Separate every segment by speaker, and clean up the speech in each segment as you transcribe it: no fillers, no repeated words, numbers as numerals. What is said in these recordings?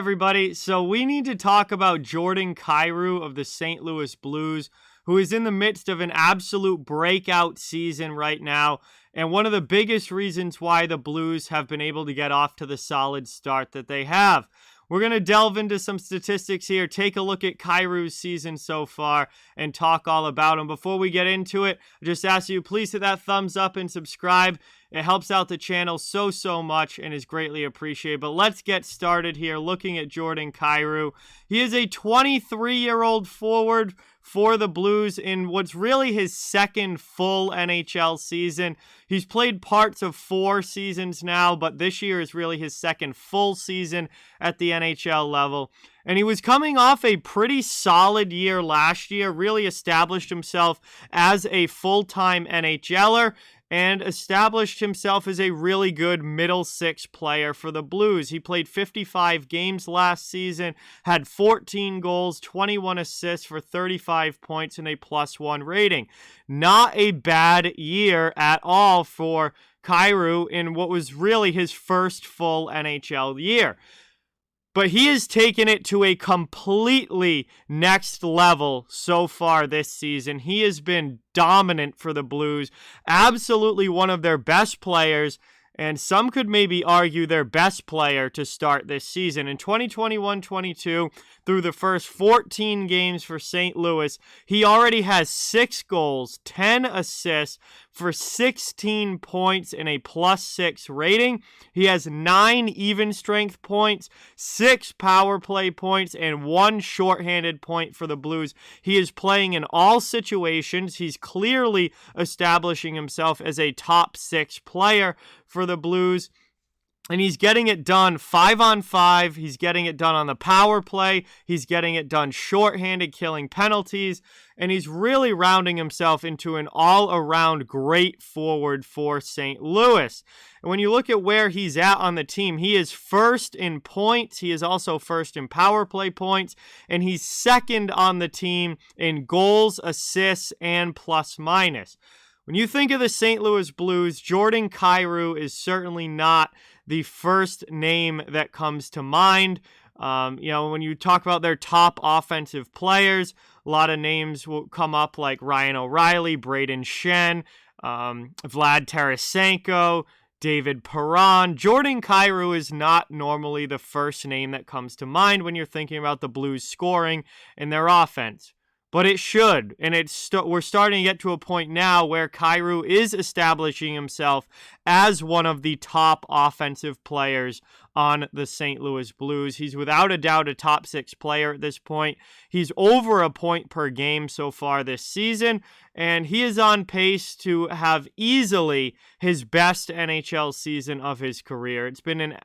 Speaker 1: everybody. So we need to talk about Jordan Kyrou of the St. Louis Blues, who is in the midst of an absolute breakout season right now, and one of the biggest reasons why the Blues have been able to get off to the solid start that they have. We're going to delve into some statistics here, take a look at Kyrou's season so far, and talk all about him. Before we get into it, I just ask you, please hit that thumbs up and subscribe. It helps out the channel so much and is greatly appreciated. But let's get started here looking at Jordan Kyrou. He is a 23-year-old forward for the Blues in what's really his second full NHL season. He's played parts of 4 seasons now, but this year is really his second full season at the NHL level. And he was coming off a pretty solid year last year, really established himself as a full-time NHLer, and established himself as a really good middle six player for the Blues. He played 55 games last season, had 14 goals, 21 assists for 35 points and a +1 rating. Not a bad year at all for Kyrou in what was really his first full NHL year. But he has taken it to a completely next level so far this season. He has been dominant for the Blues, absolutely one of their best players, and some could maybe argue their best player to start this season. In 2021-22, through the first 14 games for St. Louis, he already has 6 goals, 10 assists for 16 points and a +6 rating. He has 9 even strength points, 6 power play points, and 1 shorthanded point for the Blues. He is playing in all situations. He's clearly establishing himself as a top 6 player for the Blues. And he's getting it done 5-on-5. He's getting it done on the power play. He's getting it done shorthanded, killing penalties. And he's really rounding himself into an all-around great forward for St. Louis. And when you look at where he's at on the team, he is first in points. He is also first in power play points. And he's second on the team in goals, assists, and plus-minus. When you think of the St. Louis Blues, Jordan Kyrou is certainly not the first name that comes to mind. When you talk about their top offensive players, a lot of names will come up like Ryan O'Reilly, Braden Shen, Vlad Tarasenko, David Perron. Jordan Kyrou is not normally the first name that comes to mind when you're thinking about the Blues scoring and their offense. But it should, and we're starting to get to a point now where Kyrou is establishing himself as one of the top offensive players on the St. Louis Blues. He's without a doubt a top 6 player at this point. He's over a point per game so far this season, and he is on pace to have easily his best NHL season of his career. It's been an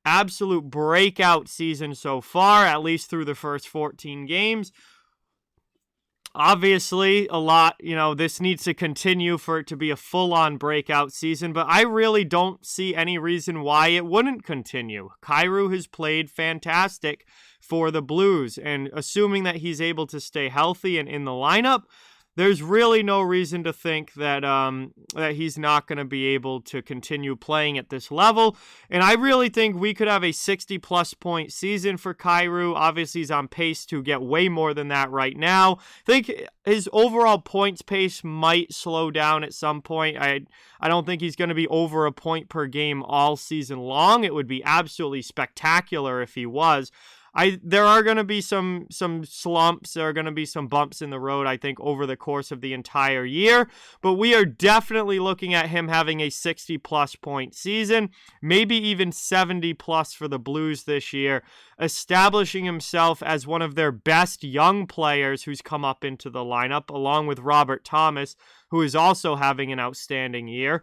Speaker 1: absolute breakout season so far, at least through the first 14 games. Obviously, this needs to continue for it to be a full-on breakout season, but I really don't see any reason why it wouldn't continue. Kyrou has played fantastic for the Blues, and assuming that he's able to stay healthy and in the lineup, there's really no reason to think that that he's not going to be able to continue playing at this level. And I really think we could have a 60-plus point season for Kyrou. Obviously, he's on pace to get way more than that right now. I think his overall points pace might slow down at some point. I don't think he's going to be over a point per game all season long. It would be absolutely spectacular if he was. There are going to be some slumps. There are going to be some bumps in the road, I think, over the course of the entire year. But we are definitely looking at him having a 60-plus point season, maybe even 70-plus for the Blues this year, establishing himself as one of their best young players who's come up into the lineup, along with Robert Thomas, who is also having an outstanding year.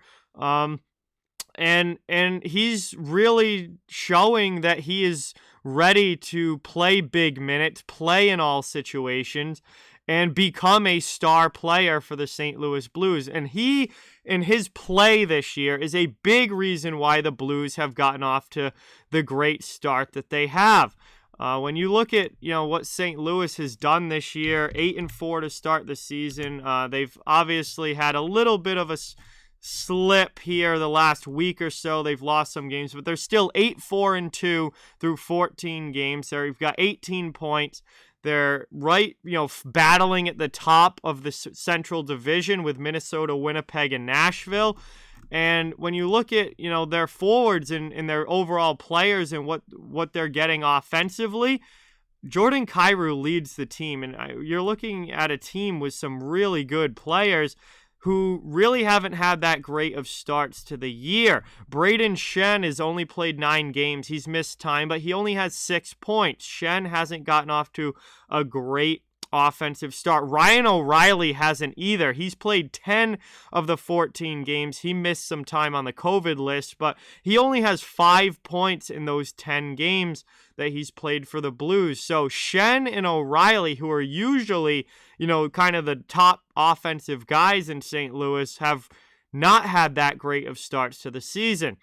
Speaker 1: And he's really showing that he is ready to play big minutes, play in all situations, and become a star player for the St. Louis Blues. And he, in his play this year, is a big reason why the Blues have gotten off to the great start that they have. When you look at what St. Louis has done this year, 8-4 to start the season, they've obviously had a little bit of a slip here the last week or so. They've lost some games, but they're still 8-4-2 through 14 games. They've got 18 points. They're right, battling at the top of the Central Division with Minnesota, Winnipeg, and Nashville. And when you look at, their forwards and their overall players and what they're getting offensively, Jordan Kyrou leads the team. And you're looking at a team with some really good players who really haven't had that great of starts to the year. Brayden Schenn has only played 9 games. He's missed time, but he only has 6 points. Schenn hasn't gotten off to a great offensive start. Ryan O'Reilly hasn't either. He's played 10 of the 14 games. He missed some time on the COVID list, but he only has 5 points in those 10 games that he's played for the Blues. So Schenn and O'Reilly, who are usually, kind of the top offensive guys in St. Louis, have not had that great of starts to the season.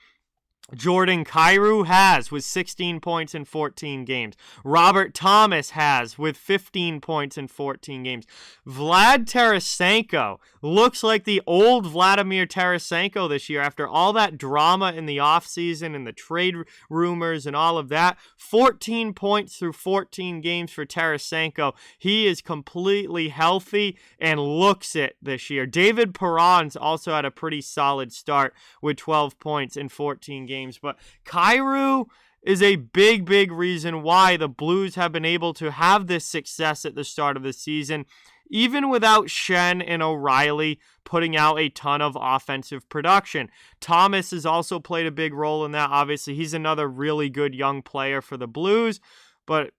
Speaker 1: Jordan Kyrou has with 16 points in 14 games. Robert Thomas has with 15 points in 14 games. Vlad Tarasenko looks like the old Vladimir Tarasenko this year after all that drama in the offseason and the trade rumors and all of that. 14 points through 14 games for Tarasenko. He is completely healthy and looks it this year. David Perron's also had a pretty solid start with 12 points in 14 games. But Kyrou is a big reason why the Blues have been able to have this success at the start of the season, even without Schenn and O'Reilly putting out a ton of offensive production. Thomas has also played a big role in that. Obviously, he's another really good young player for the Blues, but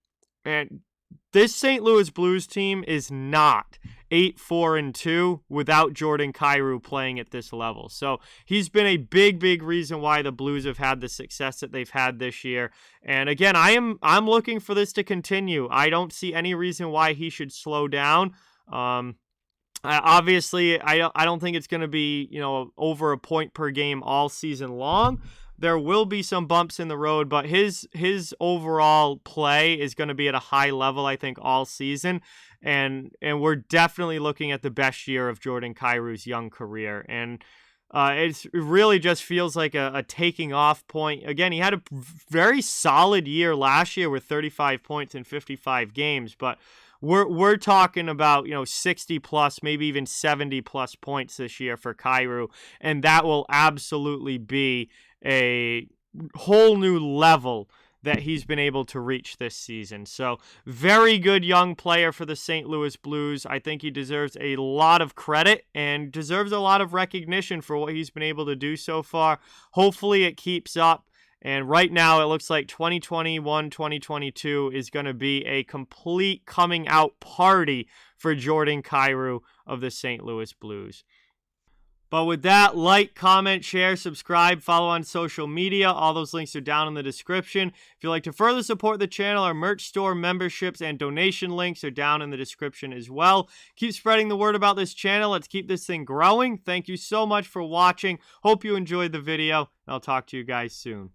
Speaker 1: this St. Louis Blues team is not 8-4-2 without Jordan Kyrou playing at this level. So he's been a big reason why the Blues have had the success that they've had this year. And again, I'm looking for this to continue. I don't see any reason why he should slow down. Obviously, I don't think it's going to be, over a point per game all season long. There will be some bumps in the road, but his overall play is going to be at a high level, I think, all season. And we're definitely looking at the best year of Jordan Kyrou's young career. And it really just feels like a taking off point. Again, he had a very solid year last year with 35 points in 55 games, but we're talking about 60 plus, maybe even 70 plus points this year for Kyrou, and that will absolutely be a whole new level that he's been able to reach this season. So very good young player for the St. Louis Blues. I think he deserves a lot of credit and deserves a lot of recognition for what he's been able to do so far. Hopefully it keeps up. And right now it looks like 2021-2022 is going to be a complete coming out party for Jordan Kyrou of the St. Louis Blues. But with that, like, comment, share, subscribe, follow on social media. All those links are down in the description. If you'd like to further support the channel, our merch store, memberships, and donation links are down in the description as well. Keep spreading the word about this channel. Let's keep this thing growing. Thank you so much for watching. Hope you enjoyed the video, and I'll talk to you guys soon.